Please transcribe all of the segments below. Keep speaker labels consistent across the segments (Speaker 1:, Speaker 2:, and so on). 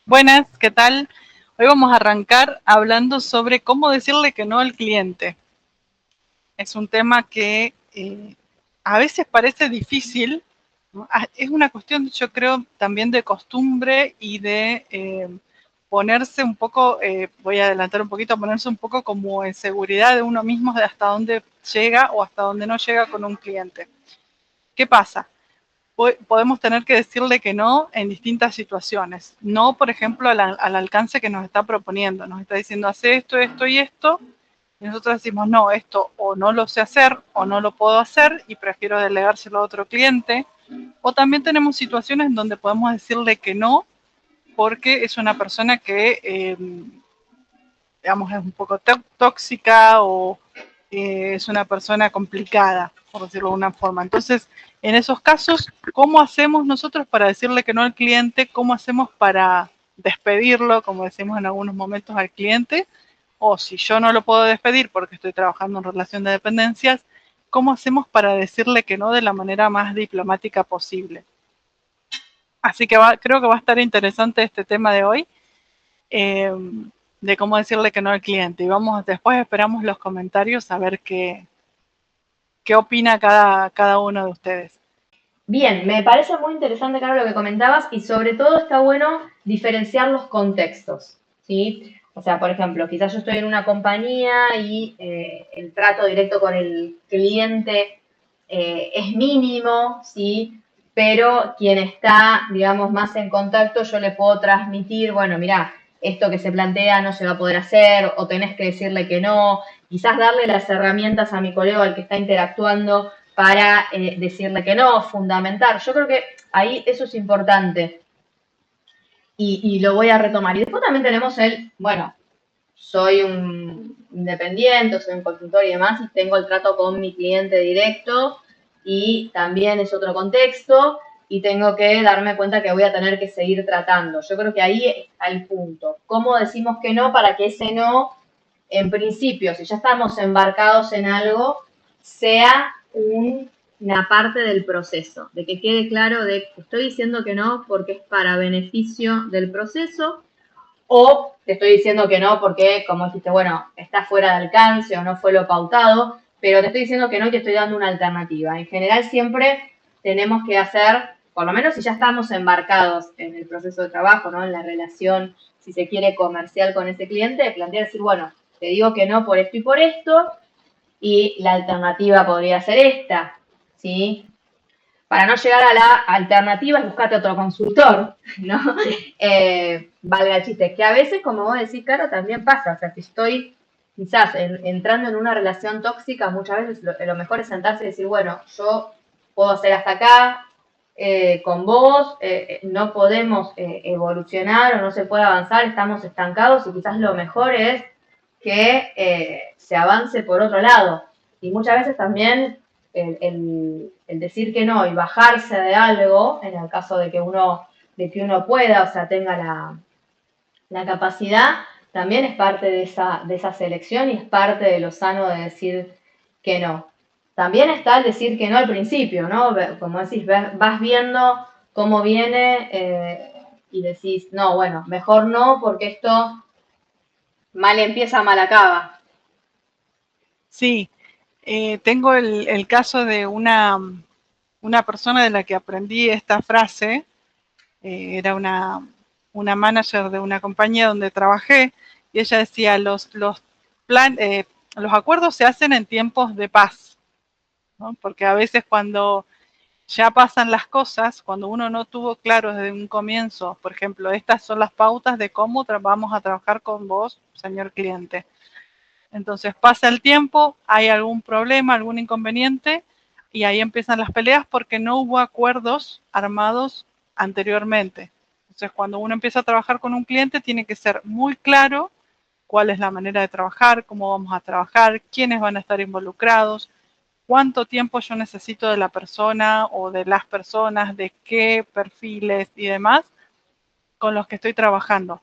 Speaker 1: Buenas, ¿qué tal? Hoy vamos a arrancar hablando sobre cómo decirle que no al cliente. Es un tema que a veces parece difícil, ¿no? Es una cuestión, yo creo, también de costumbre y de ponerse un poco, voy a adelantar un poquito, ponerse un poco como en seguridad de uno mismo de hasta dónde llega o hasta dónde no llega con un cliente. ¿Qué pasa? Podemos tener que decirle que no en distintas situaciones. No, por ejemplo, al alcance que nos está proponiendo. Nos está diciendo, hace esto, esto y esto. Y nosotros decimos, no, esto o no lo sé hacer o no lo puedo hacer y prefiero delegárselo a otro cliente. O también tenemos situaciones en donde podemos decirle que no porque es una persona que, digamos, es un poco tóxica o es una persona complicada, por decirlo de una forma. Entonces, en esos casos, ¿cómo hacemos nosotros para decirle que no al cliente? ¿Cómo hacemos para despedirlo, como decimos en algunos momentos, al cliente? O si yo no lo puedo despedir porque estoy trabajando en relación de dependencias, ¿cómo hacemos para decirle que no de la manera más diplomática posible? Así que creo que va a estar interesante este tema de hoy. Eh, de cómo decirle que no al cliente. Y vamos, después esperamos los comentarios a ver qué opina cada uno de ustedes.
Speaker 2: Bien, me parece muy interesante, Caro, lo que comentabas y sobre todo está bueno diferenciar los contextos, ¿sí? O sea, por ejemplo, quizás yo estoy en una compañía y el trato directo con el cliente es mínimo, ¿sí? Pero quien está, digamos, más en contacto, yo le puedo transmitir, bueno, mira, esto que se plantea no se va a poder hacer o tenés que decirle que no, quizás darle las herramientas a mi colega al que está interactuando para decirle que no, fundamentar. Yo creo que ahí eso es importante y lo voy a retomar. Y después también tenemos bueno, soy un independiente, soy un consultor y demás, y tengo el trato con mi cliente directo y también es otro contexto y tengo que darme cuenta que voy a tener que seguir tratando. Yo creo que ahí está el punto. ¿Cómo decimos que no para que ese no, en principio, si ya estamos embarcados en algo, sea una parte del proceso, de que quede claro de que estoy diciendo que no porque es para beneficio del proceso o te estoy diciendo que no porque, como dijiste, bueno, está fuera de alcance o no fue lo pautado, pero te estoy diciendo que no y te estoy dando una alternativa. En general siempre tenemos que hacer, por lo menos si ya estamos embarcados en el proceso de trabajo, ¿no? En la relación, si se quiere, comercial con ese cliente, plantear decir, bueno, te digo que no por esto y por esto, y la alternativa podría ser esta, ¿sí? Para no llegar a la alternativa, buscate otro consultor, ¿no? Valga el chiste, que a veces, como vos decís, Caro, también pasa, o sea, si estoy quizás entrando en una relación tóxica, muchas veces lo mejor es sentarse y decir, bueno, yo puedo hacer hasta acá, con vos, no podemos evolucionar o no se puede avanzar, estamos estancados y quizás lo mejor es que se avance por otro lado. Y muchas veces también el decir que no y bajarse de algo, en el caso de que uno pueda, o sea, tenga la capacidad, también es parte de esa selección y es parte de lo sano de decir que no. También está el decir que no al principio, ¿no? Como decís, vas viendo cómo viene y decís, no, bueno, mejor no, porque esto mal empieza, mal acaba.
Speaker 1: Sí, tengo el caso de una persona de la que aprendí esta frase. Era una manager de una compañía donde trabajé y ella decía, los acuerdos se hacen en tiempos de paz, ¿no? Porque a veces cuando ya pasan las cosas, cuando uno no tuvo claro desde un comienzo, por ejemplo, estas son las pautas de cómo vamos a trabajar con vos, señor cliente. Entonces pasa el tiempo, hay algún problema, algún inconveniente, y ahí empiezan las peleas porque no hubo acuerdos armados anteriormente. Entonces, cuando uno empieza a trabajar con un cliente, tiene que ser muy claro cuál es la manera de trabajar, cómo vamos a trabajar, quiénes van a estar involucrados, cuánto tiempo yo necesito de la persona o de las personas, de qué perfiles y demás con los que estoy trabajando.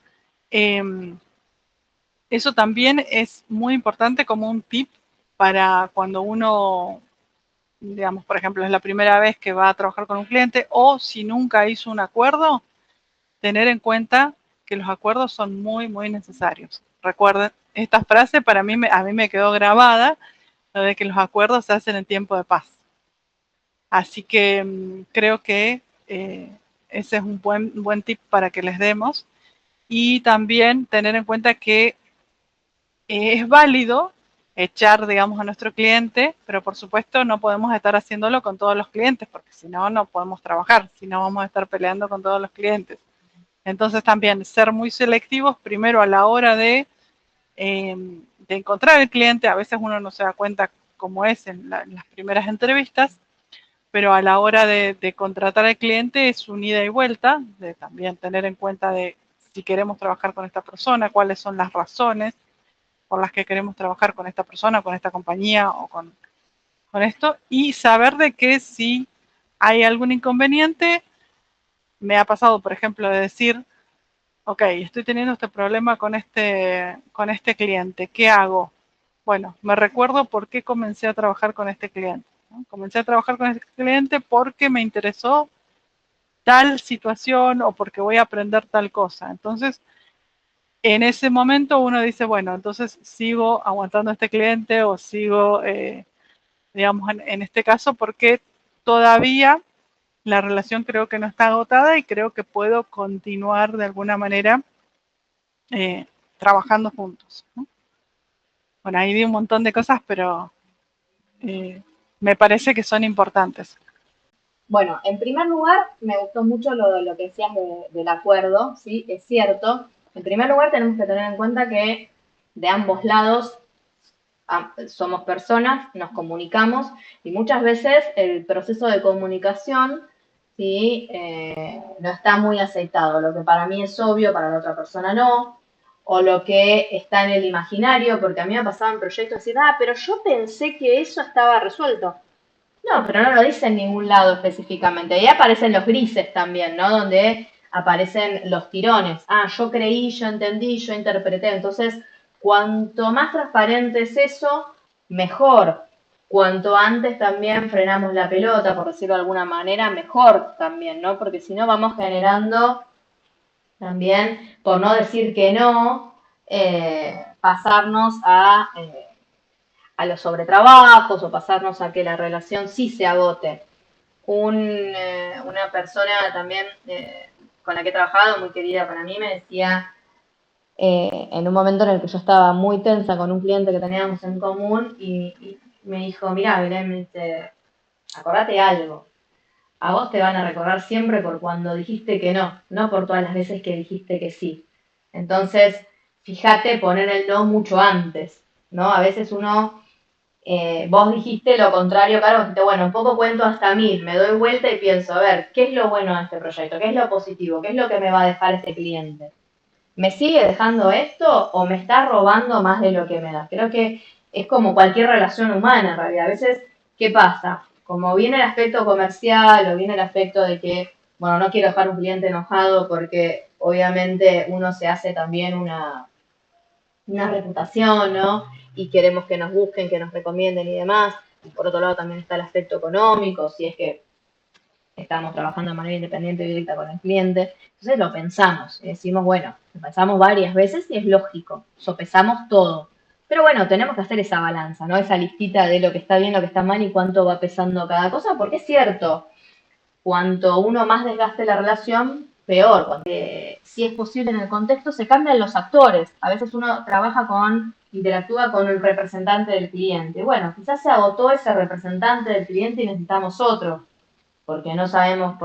Speaker 1: Eso también es muy importante como un tip para cuando uno, digamos, por ejemplo, es la primera vez que va a trabajar con un cliente o si nunca hizo un acuerdo, tener en cuenta que los acuerdos son muy, muy necesarios. Recuerden, esta frase para mí a mí me quedó grabada, lo de que los acuerdos se hacen en tiempo de paz. Así que creo que ese es un buen tip para que les demos. Y también tener en cuenta que es válido echar, digamos, a nuestro cliente, pero por supuesto no podemos estar haciéndolo con todos los clientes, porque si no, no podemos trabajar, si no vamos a estar peleando con todos los clientes. Entonces también ser muy selectivos primero a la hora de encontrar el cliente. A veces uno no se da cuenta cómo es en las primeras entrevistas, pero a la hora de contratar al cliente es un ida y vuelta, de también tener en cuenta de si queremos trabajar con esta persona, cuáles son las razones por las que queremos trabajar con esta persona, con esta compañía o con esto, y saber de que si hay algún inconveniente, me ha pasado, por ejemplo, de decir, ok, estoy teniendo este problema con este cliente, ¿qué hago? Bueno, me recuerdo por qué comencé a trabajar con este cliente. ¿No? Comencé a trabajar con este cliente porque me interesó tal situación o porque voy a aprender tal cosa. Entonces, en ese momento uno dice, bueno, entonces sigo aguantando a este cliente o sigo, digamos, en este caso, porque todavía la relación creo que no está agotada y creo que puedo continuar de alguna manera trabajando juntos. ¿No? Bueno, ahí di un montón de cosas, pero me parece que son importantes.
Speaker 2: Bueno, en primer lugar, me gustó mucho lo que decías del acuerdo, ¿sí? Es cierto. En primer lugar, tenemos que tener en cuenta que de ambos lados somos personas, nos comunicamos y muchas veces el proceso de comunicación, ¿sí? No está muy aceitado. Lo que para mí es obvio, para la otra persona no, o lo que está en el imaginario, porque a mí me ha pasado en proyectos decir, pero yo pensé que eso estaba resuelto. No, pero no lo dice en ningún lado específicamente. Ahí aparecen los grises también, ¿no? Donde aparecen los tirones. Yo creí, yo entendí, yo interpreté. Entonces, cuanto más transparente es eso, mejor. Cuanto antes también frenamos la pelota, por decirlo de alguna manera, mejor también, ¿no? Porque si no vamos generando también, por no decir que no, pasarnos a los sobretrabajos o pasarnos a que la relación sí se agote. Una persona también con la que he trabajado, muy querida para mí, me decía, en un momento en el que yo estaba muy tensa con un cliente que teníamos en común y me dijo, mira, Belén, me dice, acordate algo, a vos te van a recordar siempre por cuando dijiste que no, no por todas las veces que dijiste que sí. Entonces, fíjate poner el no mucho antes, ¿no? A veces uno vos dijiste lo contrario, Caro, dijiste, bueno, un poco cuento hasta 1000, me doy vuelta y pienso, a ver, ¿qué es lo bueno de este proyecto? ¿Qué es lo positivo? ¿Qué es lo que me va a dejar este cliente? ¿Me sigue dejando esto o me está robando más de lo que me da? Creo que es como cualquier relación humana, en realidad. A veces, ¿qué pasa? Como viene el aspecto comercial o viene el aspecto de que, bueno, no quiero dejar un cliente enojado porque obviamente uno se hace también una reputación, ¿no? Y queremos que nos busquen, que nos recomienden y demás. Y por otro lado también está el aspecto económico, si es que estamos trabajando de manera independiente y directa con el cliente. Entonces lo pensamos y decimos, bueno, lo pensamos varias veces y es lógico, sopesamos todo. Pero bueno, tenemos que hacer esa balanza, ¿no? Esa listita de lo que está bien, lo que está mal y cuánto va pesando cada cosa, porque es cierto, cuanto uno más desgaste la relación, peor. Porque si es posible en el contexto, se cambian los actores. A veces uno interactúa con el representante del cliente. Bueno, quizás se agotó ese representante del cliente y necesitamos otro, porque no sabemos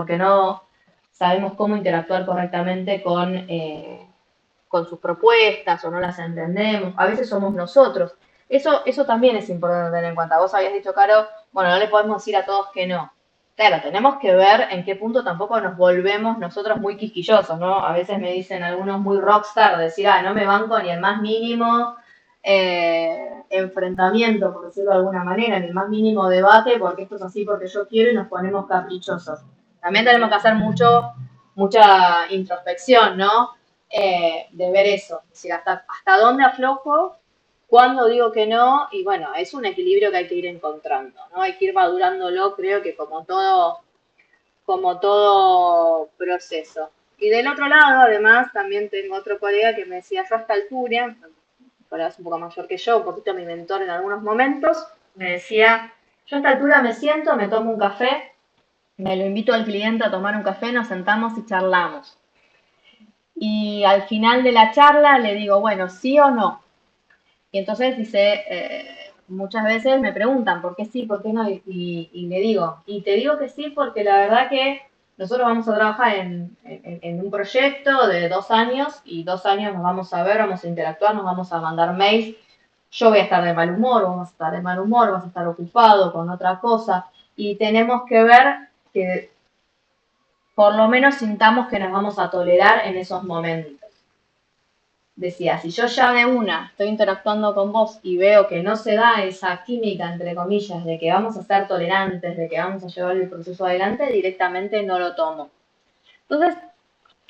Speaker 2: cómo interactuar correctamente con sus propuestas o no las entendemos. A veces somos nosotros. Eso también es importante tener en cuenta. Vos habías dicho, Caro, bueno, no le podemos decir a todos que no. Claro, tenemos que ver en qué punto tampoco nos volvemos nosotros muy quisquillosos, ¿no? A veces me dicen algunos muy rockstar, decir, no me banco ni el más mínimo enfrentamiento, por decirlo de alguna manera, ni el más mínimo debate, porque esto es así porque yo quiero y nos ponemos caprichosos. También tenemos que hacer mucha introspección, ¿no? De ver eso, es decir, hasta dónde aflojo, cuándo digo que no, y bueno, es un equilibrio que hay que ir encontrando, ¿no? Hay que ir madurándolo, creo que como todo proceso. Y del otro lado, además, también tengo otro colega que me decía, yo a esta altura, ahora es un poco mayor que yo, un poquito mi mentor en algunos momentos, me decía, yo a esta altura me siento, me tomo un café, me lo invito al cliente a tomar un café, nos sentamos y charlamos. Y al final de la charla le digo, bueno, sí o no. Y entonces dice, muchas veces me preguntan por qué sí, por qué no, y le digo, y te digo que sí porque la verdad que nosotros vamos a trabajar en un proyecto de 2 años y 2 años nos vamos a ver, vamos a interactuar, nos vamos a mandar mails. Yo voy a estar de mal humor, vamos a estar de mal humor, vas a estar ocupado con otra cosa y tenemos que ver que por lo menos sintamos que nos vamos a tolerar en esos momentos. Decía, si yo ya de una estoy interactuando con vos y veo que no se da esa química, entre comillas, de que vamos a ser tolerantes, de que vamos a llevar el proceso adelante, directamente no lo tomo. Entonces,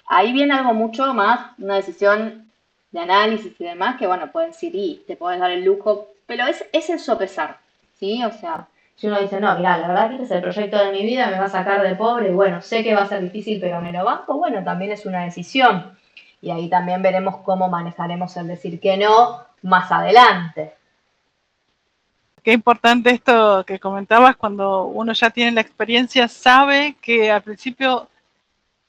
Speaker 2: ahí viene algo mucho más, una decisión de análisis y demás, que bueno, puedes decir, y te puedes dar el lujo, pero es el sopesar, ¿sí? O sea, si uno dice, no, mira, la verdad que este es el proyecto de mi vida, me va a sacar de pobre, bueno, sé que va a ser difícil, pero me lo banco, bueno, también es una decisión. Y ahí también veremos cómo manejaremos el decir que no más adelante.
Speaker 1: Qué importante esto que comentabas, cuando uno ya tiene la experiencia, sabe que al principio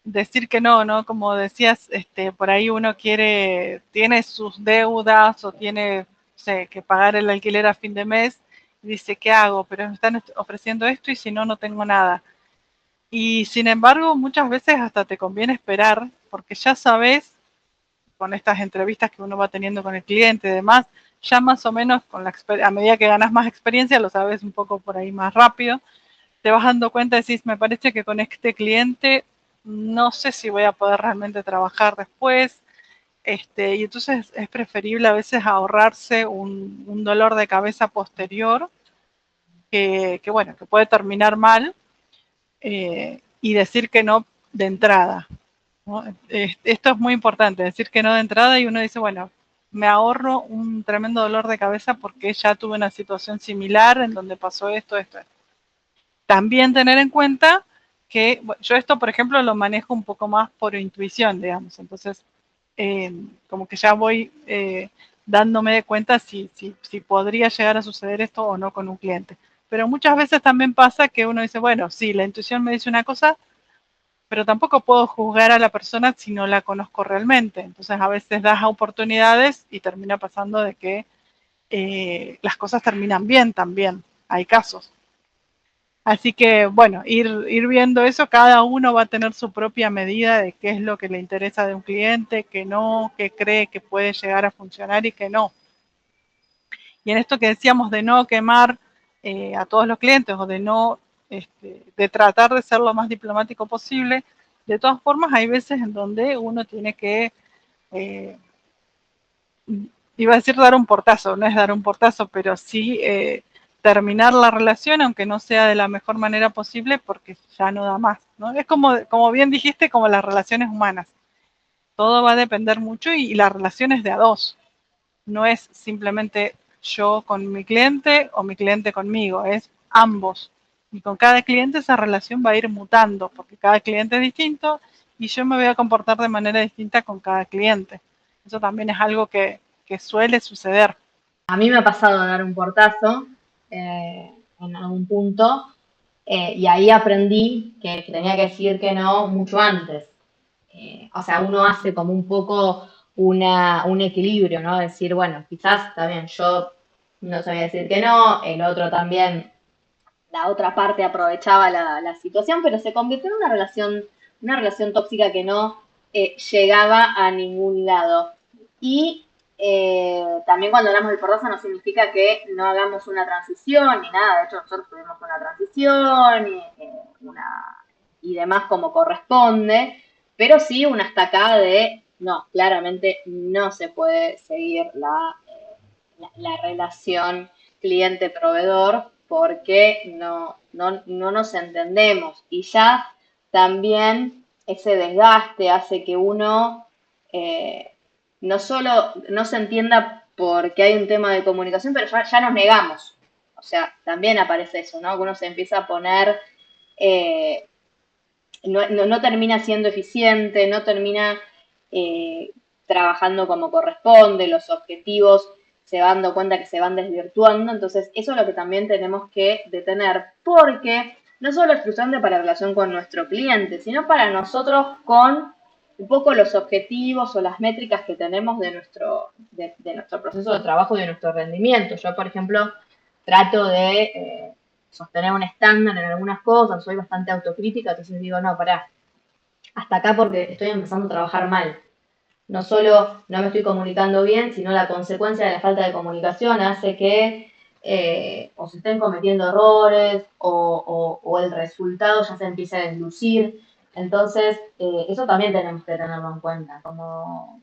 Speaker 1: decir que no, ¿no? Como decías, por ahí uno tiene sus deudas o tiene, no sé, que pagar el alquiler a fin de mes y dice, ¿qué hago? Pero me están ofreciendo esto y si no, no tengo nada. Y sin embargo, muchas veces hasta te conviene esperar porque ya sabes, con estas entrevistas que uno va teniendo con el cliente y demás, ya más o menos a medida que ganas más experiencia, lo sabes un poco por ahí más rápido, te vas dando cuenta y decís, me parece que con este cliente no sé si voy a poder realmente trabajar después, y entonces es preferible a veces ahorrarse un dolor de cabeza posterior que bueno, que puede terminar mal, y decir que no de entrada, ¿no? Esto es muy importante, decir que no de entrada y uno dice, bueno, me ahorro un tremendo dolor de cabeza porque ya tuve una situación similar en donde pasó esto. También tener en cuenta que bueno, yo esto, por ejemplo, lo manejo un poco más por intuición, digamos, entonces como que ya voy dándome de cuenta si podría llegar a suceder esto o no con un cliente. Pero muchas veces también pasa que uno dice, bueno, sí, la intuición me dice una cosa, pero tampoco puedo juzgar a la persona si no la conozco realmente. Entonces a veces das oportunidades y termina pasando de que las cosas terminan bien también. Hay casos. Así que, bueno, ir viendo eso, cada uno va a tener su propia medida de qué es lo que le interesa de un cliente, qué no, qué cree que puede llegar a funcionar y qué no. Y en esto que decíamos de no quemar a todos los clientes o de no, de tratar de ser lo más diplomático posible, de todas formas hay veces en donde uno tiene que, eh, iba a decir dar un portazo, no es dar un portazo, pero sí terminar la relación, aunque no sea de la mejor manera posible, porque ya no da más, ¿no? Es como bien dijiste, como las relaciones humanas. Todo va a depender mucho y la relación es de a dos. No es simplemente yo con mi cliente o mi cliente conmigo, es ambos. Y con cada cliente esa relación va a ir mutando, porque cada cliente es distinto y yo me voy a comportar de manera distinta con cada cliente. Eso también es algo que suele suceder.
Speaker 2: A mí me ha pasado a dar un portazo en algún punto y ahí aprendí que tenía que decir que no mucho antes. O sea, uno hace como un poco un equilibrio, ¿no? Decir, bueno, quizás está bien, yo no sabía decir que no, el otro también, la otra parte aprovechaba la situación, pero se convirtió en una relación tóxica que no llegaba a ningún lado. Y también cuando hablamos del portazo no significa que no hagamos una transición ni nada, de hecho nosotros tuvimos una transición y demás como corresponde, pero sí una estacada de, no, claramente no se puede seguir la relación cliente-proveedor porque no nos entendemos. Y ya también ese desgaste hace que uno no solo no se entienda porque hay un tema de comunicación, pero ya nos negamos. O sea, también aparece eso, ¿no? Que uno se empieza a poner no termina siendo eficiente, no termina trabajando como corresponde, los objetivos se van dando cuenta que se van desvirtuando, entonces eso es lo que también tenemos que detener, porque no solo es frustrante para la relación con nuestro cliente, sino para nosotros con un poco los objetivos o las métricas que tenemos de nuestro proceso de trabajo y de nuestro rendimiento. Yo, por ejemplo, trato de sostener un estándar en algunas cosas, soy bastante autocrítica, entonces digo, no, pará, hasta acá porque estoy empezando a trabajar mal. No solo no me estoy comunicando bien, sino la consecuencia de la falta de comunicación hace que o se estén cometiendo errores o el resultado ya se empiece a deslucir. Entonces, eso también tenemos que tenerlo en cuenta. Como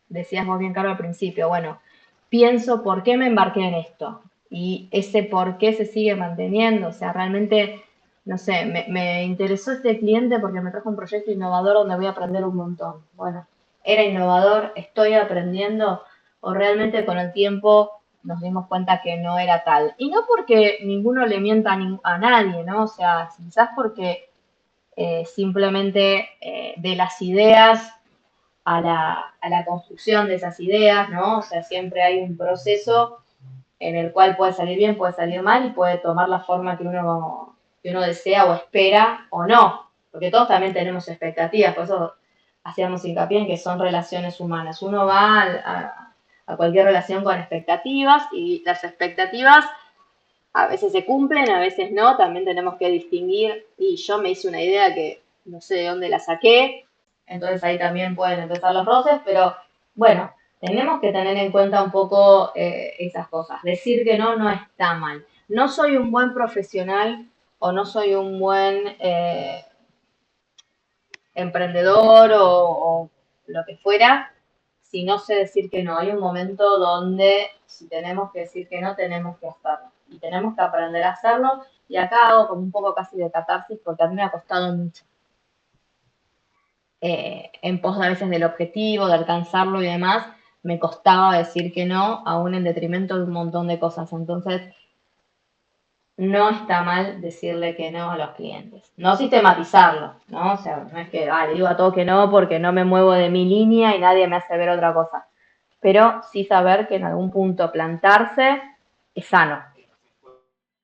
Speaker 2: decías vos bien, Carlos, al principio, bueno, pienso por qué me embarqué en esto y ese por qué se sigue manteniendo. O sea, realmente, no sé, me interesó este cliente porque me trajo un proyecto innovador donde voy a aprender un montón. Bueno, era innovador, estoy aprendiendo o realmente con el tiempo nos dimos cuenta que no era tal. Y no porque ninguno le mienta a nadie, ¿no? O sea, quizás porque simplemente de las ideas a la construcción de esas ideas, ¿no? O sea, siempre hay un proceso en el cual puede salir bien, puede salir mal y puede tomar la forma que uno desea o espera o no, porque todos también tenemos expectativas, por eso hacíamos hincapié en que son relaciones humanas. Uno va a cualquier relación con expectativas y las expectativas a veces se cumplen, a veces no, también tenemos que distinguir y yo me hice una idea que no sé de dónde la saqué, entonces ahí también pueden empezar los roces, pero bueno, tenemos que tener en cuenta un poco esas cosas. Decir que no no está mal. No soy un buen profesional o no soy un buen emprendedor o lo que fuera si no sé decir que no. Hay un momento donde si tenemos que decir que no, tenemos que hacerlo. Y tenemos que aprender a hacerlo. Y acá hago como un poco casi de catarsis porque a mí me ha costado mucho. En pos de a veces del objetivo, de alcanzarlo y demás, me costaba decir que no, aún en detrimento de un montón de cosas. Entonces, no está mal decirle que no a los clientes. No sistematizarlo, ¿no? O sea, no es que le digo a todo que no porque no me muevo de mi línea y nadie me hace ver otra cosa. Pero sí saber que en algún punto plantarse es sano.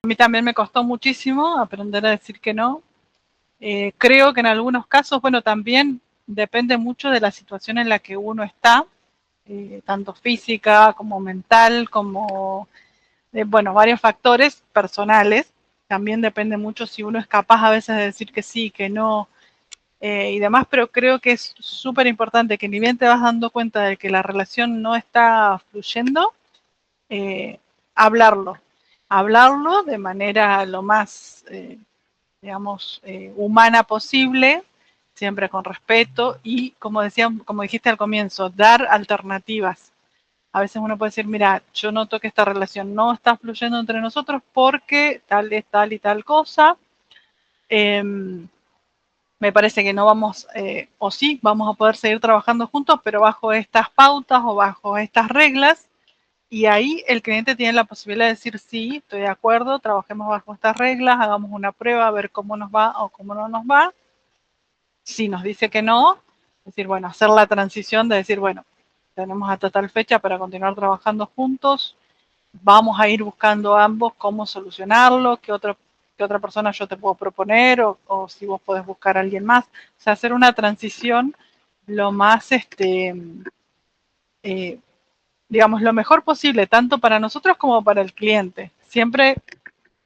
Speaker 1: A mí también me costó muchísimo aprender a decir que no. Creo que en algunos casos, bueno, también depende mucho de la situación en la que uno está, tanto física como mental, como, bueno, varios factores personales. También depende mucho si uno es capaz a veces de decir que sí, que no, y demás, pero creo que es súper importante que ni bien te vas dando cuenta de que la relación no está fluyendo, eh, hablarlo, hablarlo de manera lo más, digamos, humana posible, siempre con respeto y, como decía, como dijiste al comienzo, dar alternativas. A veces uno puede decir, mira, yo noto que esta relación no está fluyendo entre nosotros porque tal es tal y tal cosa. Me parece que no vamos, o sí, vamos a poder seguir trabajando juntos, pero bajo estas pautas o bajo estas reglas. Y ahí el cliente tiene la posibilidad de decir, sí, estoy de acuerdo, trabajemos bajo estas reglas, hagamos una prueba, a ver cómo nos va o cómo no nos va. Si nos dice que no, decir, bueno, hacer la transición de decir, bueno, tenemos hasta tal fecha para continuar trabajando juntos, vamos a ir buscando ambos cómo solucionarlo, qué otra persona yo te puedo proponer o si vos podés buscar a alguien más. O sea, hacer una transición lo más, eh, digamos, lo mejor posible, tanto para nosotros como para el cliente. Siempre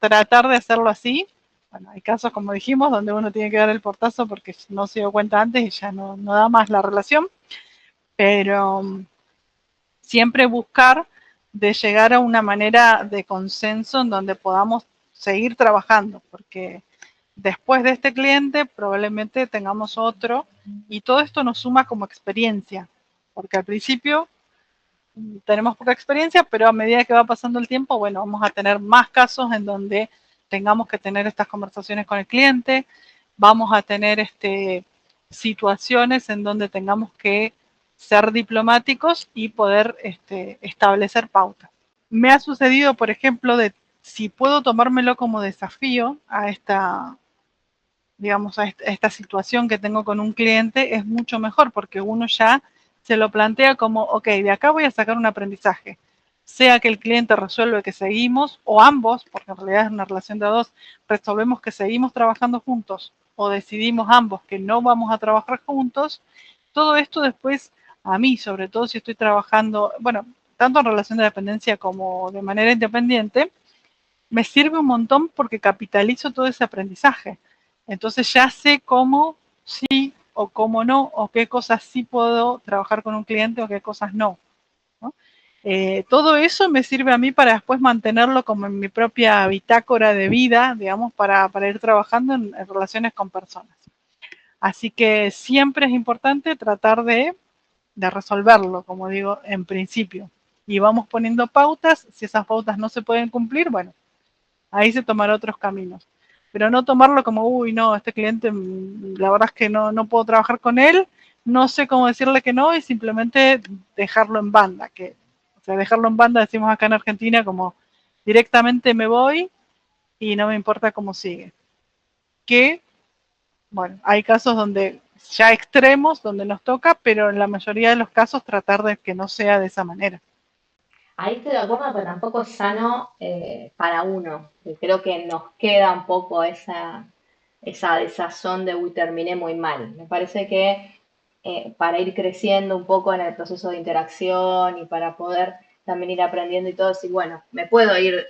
Speaker 1: tratar de hacerlo así. Bueno, hay casos, como dijimos, donde uno tiene que dar el portazo porque no se dio cuenta antes y ya no da más la relación, pero siempre buscar de llegar a una manera de consenso en donde podamos seguir trabajando, porque después de este cliente probablemente tengamos otro y todo esto nos suma como experiencia, porque al principio tenemos poca experiencia, pero a medida que va pasando el tiempo, bueno, vamos a tener más casos en donde tengamos que tener estas conversaciones con el cliente, vamos a tener situaciones en donde tengamos que ser diplomáticos y poder establecer pautas. Me ha sucedido, por ejemplo, de si puedo tomármelo como desafío a digamos, a esta situación que tengo con un cliente, es mucho mejor porque uno ya se lo plantea como, ok, de acá voy a sacar un aprendizaje. Sea que el cliente resuelve que seguimos, o ambos, porque en realidad es una relación de dos, resolvemos que seguimos trabajando juntos, o decidimos ambos que no vamos a trabajar juntos. Todo esto después, a mí, sobre todo si estoy trabajando, bueno, tanto en relación de dependencia como de manera independiente, me sirve un montón porque capitalizo todo ese aprendizaje. Entonces ya sé cómo sí o cómo no, o qué cosas sí puedo trabajar con un cliente o qué cosas no, ¿no? Todo eso me sirve a mí para después mantenerlo como en mi propia bitácora de vida, digamos, para ir trabajando en relaciones con personas. Así que siempre es importante tratar de resolverlo, como digo, en principio. Y vamos poniendo pautas, si esas pautas no se pueden cumplir, bueno, ahí se tomará otros caminos. Pero no tomarlo como, uy, no, este cliente, la verdad es que no puedo trabajar con él, no sé cómo decirle que no y simplemente dejarlo en banda. O sea, dejarlo en banda decimos acá en Argentina como directamente me voy y no me importa cómo sigue. Que, bueno, hay casos donde ya extremos, donde nos toca, pero en la mayoría de los casos tratar de que no sea de esa manera.
Speaker 2: Ahí estoy de acuerdo, pero tampoco es sano para uno. Creo que nos queda un poco esa desazón de, uy, terminé muy mal. Me parece que para ir creciendo un poco en el proceso de interacción y para poder también ir aprendiendo y todo, decir, bueno, me puedo ir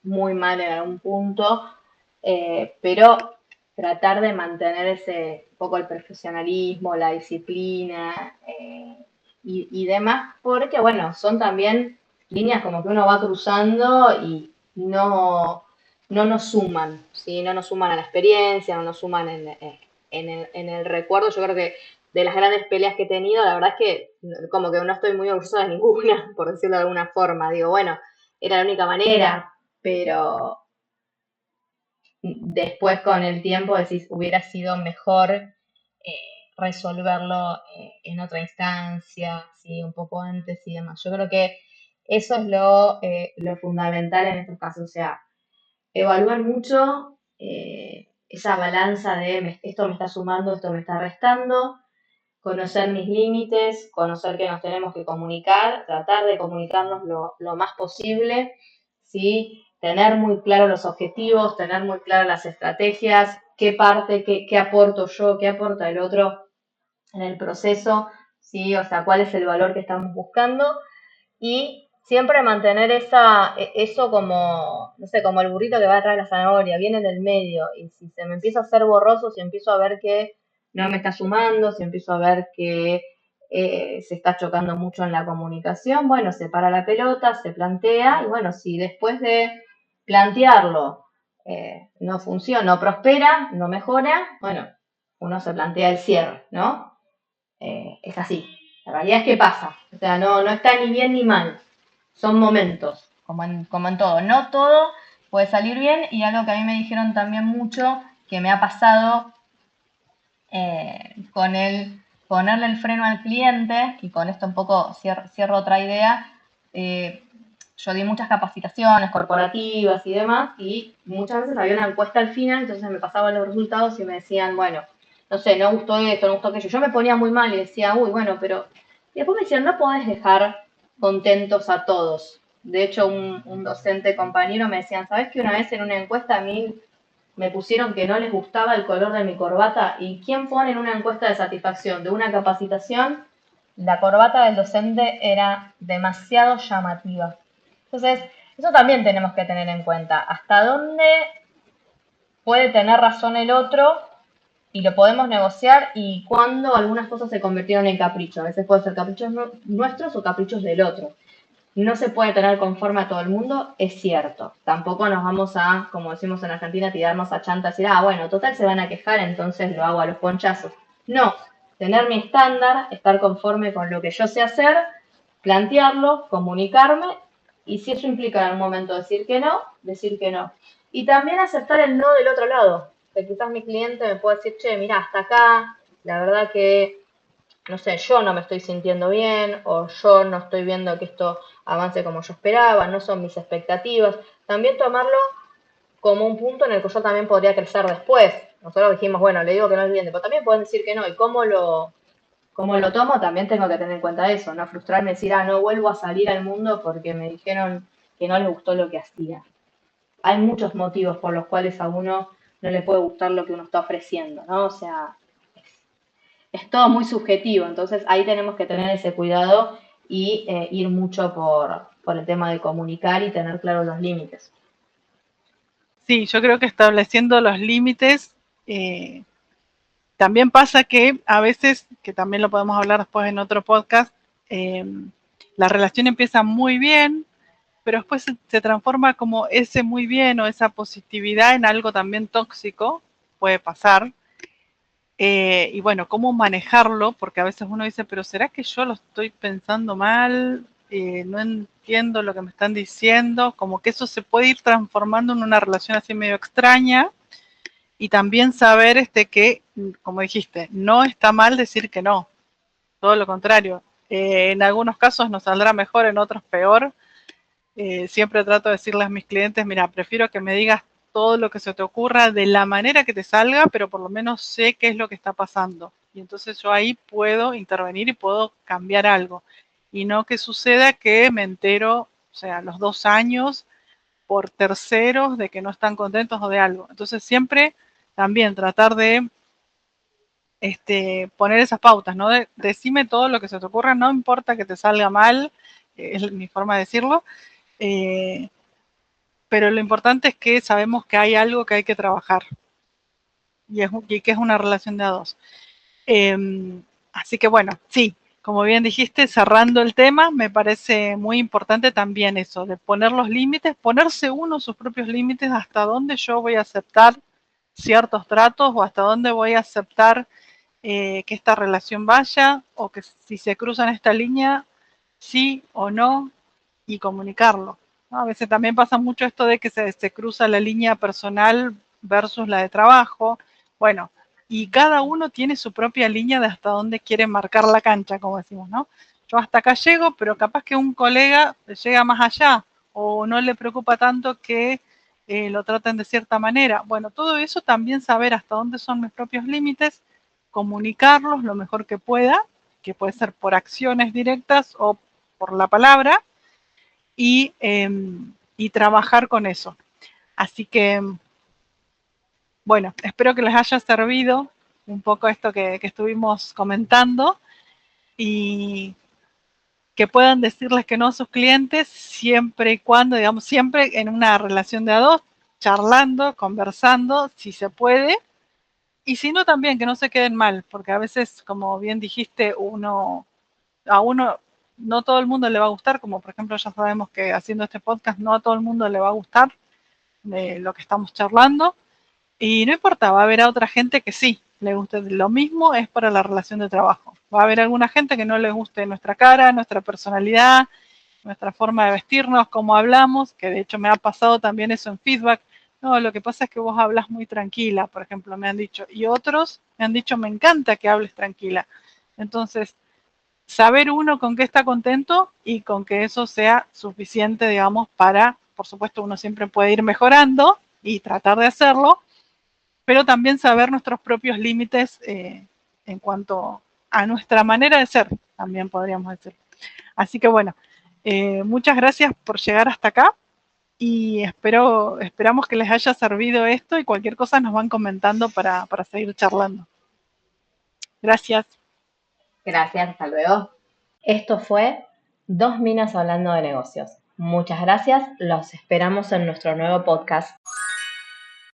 Speaker 2: muy mal en algún punto, pero tratar de mantener ese un poco el profesionalismo, la disciplina y demás, porque bueno, son también líneas como que uno va cruzando y no nos suman, ¿sí? No nos suman a la experiencia, no nos suman en el recuerdo. Yo creo que de las grandes peleas que he tenido, la verdad es que como que no estoy muy orgullosa de ninguna, por decirlo de alguna forma. Digo, bueno, era la única manera, pero después con el tiempo decís, hubiera sido mejor resolverlo en otra instancia, ¿sí? Un poco antes y demás. Yo creo que eso es lo fundamental en estos casos, o sea, evaluar mucho esa balanza de esto me está sumando, esto me está restando, conocer mis límites, conocer que nos tenemos que comunicar, tratar de comunicarnos lo más posible, ¿sí? Tener muy claros los objetivos, tener muy claras las estrategias, qué parte, qué aporto yo, qué aporta el otro en el proceso, ¿sí? O sea, cuál es el valor que estamos buscando y siempre mantener eso como, no sé, como el burrito que va atrás de la zanahoria, viene en el medio, y si se me empieza a hacer borroso, si empiezo a ver que no me está sumando, si empiezo a ver que se está chocando mucho en la comunicación, bueno, se para la pelota, se plantea, y bueno, si después de plantearlo no funciona, no prospera, no mejora, bueno, uno se plantea el cierre, ¿no? Es así. La realidad es que pasa. O sea, no está ni bien ni mal. Son momentos, como en todo. No todo puede salir bien y algo que a mí me dijeron también mucho, que me ha pasado con el ponerle el freno al cliente, y con esto un poco cierro otra idea, yo di muchas capacitaciones corporativas y demás, y muchas veces había una encuesta al final, entonces me pasaban los resultados y me decían, bueno, no sé, no gustó esto, no gustó aquello. Yo me ponía muy mal y decía, uy, bueno, pero... Y después me decían, no podés dejar contentos a todos. De hecho, un docente compañero me decían, ¿sabes que una vez en una encuesta a mí me pusieron que no les gustaba el color de mi corbata? ¿Y quién pone en una encuesta de satisfacción de una capacitación? La corbata del docente era demasiado llamativa. Entonces, eso también tenemos que tener en cuenta. ¿Hasta dónde puede tener razón el otro y lo podemos negociar, y cuándo algunas cosas se convirtieron en capricho? A veces pueden ser caprichos nuestros o caprichos del otro. No se puede tener conforme a todo el mundo, es cierto. Tampoco nos vamos a, como decimos en Argentina, tirarnos a chanta y decir, bueno, total se van a quejar, entonces lo hago a los ponchazos. No, tener mi estándar, estar conforme con lo que yo sé hacer, plantearlo, comunicarme, y si eso implica en algún momento decir que no, decir que no. Y también aceptar el no del otro lado. Que quizás mi cliente me pueda decir, che, mira, hasta acá, la verdad que no sé, yo no me estoy sintiendo bien, o yo no estoy viendo que esto avance como yo esperaba, no son mis expectativas. También tomarlo como un punto en el que yo también podría crecer después. nosotros dijimos, bueno, le digo que no al cliente, pero también pueden decir que no. ¿Y cómo lo tomo? También tengo que tener en cuenta eso, no frustrarme, decir, no vuelvo a salir al mundo porque me dijeron que no les gustó lo que hacía. Hay muchos motivos por los cuales a uno no le puede gustar lo que uno está ofreciendo, ¿no? O sea, es todo muy subjetivo, entonces ahí tenemos que tener ese cuidado y ir mucho por el tema de comunicar y tener claros los límites.
Speaker 1: Sí, yo creo que estableciendo los límites, también pasa que a veces, que también lo podemos hablar después en otro podcast, la relación empieza muy bien, pero después se transforma como ese muy bien o esa positividad en algo también tóxico, puede pasar. Y bueno, cómo manejarlo, porque a veces uno dice, pero ¿será que yo lo estoy pensando mal? No entiendo lo que me están diciendo, como que eso se puede ir transformando en una relación así medio extraña. Y también saber que, como dijiste, no está mal decir que no, todo lo contrario. En algunos casos nos saldrá mejor, en otros peor. Siempre trato de decirles a mis clientes, mira, prefiero que me digas todo lo que se te ocurra de la manera que te salga, pero por lo menos sé qué es lo que está pasando. Y entonces yo ahí puedo intervenir y puedo cambiar algo. Y no que suceda que me entero, o sea, los 2 años por terceros de que no están contentos o de algo. Entonces siempre también tratar de poner esas pautas, ¿no? Decime todo lo que se te ocurra, no importa que te salga mal, es mi forma de decirlo, eh, pero lo importante es que sabemos que hay algo que hay que trabajar y que es una relación de a dos. Eh, Así que bueno, sí, como bien dijiste, cerrando el tema, me parece muy importante también eso, de poner los límites, ponerse uno sus propios límites, hasta dónde yo voy a aceptar ciertos tratos o hasta dónde voy a aceptar que esta relación vaya o que si se cruzan esta línea, sí o no, y comunicarlo, ¿no? A veces también pasa mucho esto de que se cruza la línea personal versus la de trabajo. Bueno, y cada uno tiene su propia línea de hasta dónde quiere marcar la cancha, como decimos, ¿no? Yo hasta acá llego, pero capaz que un colega llega más allá o no le preocupa tanto que lo traten de cierta manera. Bueno, todo eso también saber hasta dónde son mis propios límites, comunicarlos lo mejor que pueda, que puede ser por acciones directas o por la palabra, y, y trabajar con eso. Así que, bueno, espero que les haya servido un poco esto que estuvimos comentando y que puedan decirles que no a sus clientes siempre y cuando, digamos, siempre en una relación de a dos, charlando, conversando, si se puede, y si no también que no se queden mal, porque a veces, como bien dijiste, a uno no todo el mundo le va a gustar, como por ejemplo ya sabemos que haciendo este podcast no a todo el mundo le va a gustar de lo que estamos charlando, y no importa, va a haber a otra gente que sí le guste. Lo mismo es para la relación de trabajo. Va a haber alguna gente que no le guste nuestra cara, nuestra personalidad, nuestra forma de vestirnos, cómo hablamos, que de hecho me ha pasado también eso en feedback. No, lo que pasa es que vos hablas muy tranquila, por ejemplo, me han dicho, y otros me han dicho, me encanta que hables tranquila. Entonces, saber uno con qué está contento y con que eso sea suficiente, digamos, para, por supuesto, uno siempre puede ir mejorando y tratar de hacerlo, pero también saber nuestros propios límites en cuanto a nuestra manera de ser, también podríamos decir. Así que bueno, muchas gracias por llegar hasta acá y esperamos que les haya servido esto y cualquier cosa nos van comentando para seguir charlando. Gracias.
Speaker 2: Gracias, hasta luego. Esto fue Dos Minas Hablando de Negocios. Muchas gracias, los esperamos en nuestro nuevo podcast.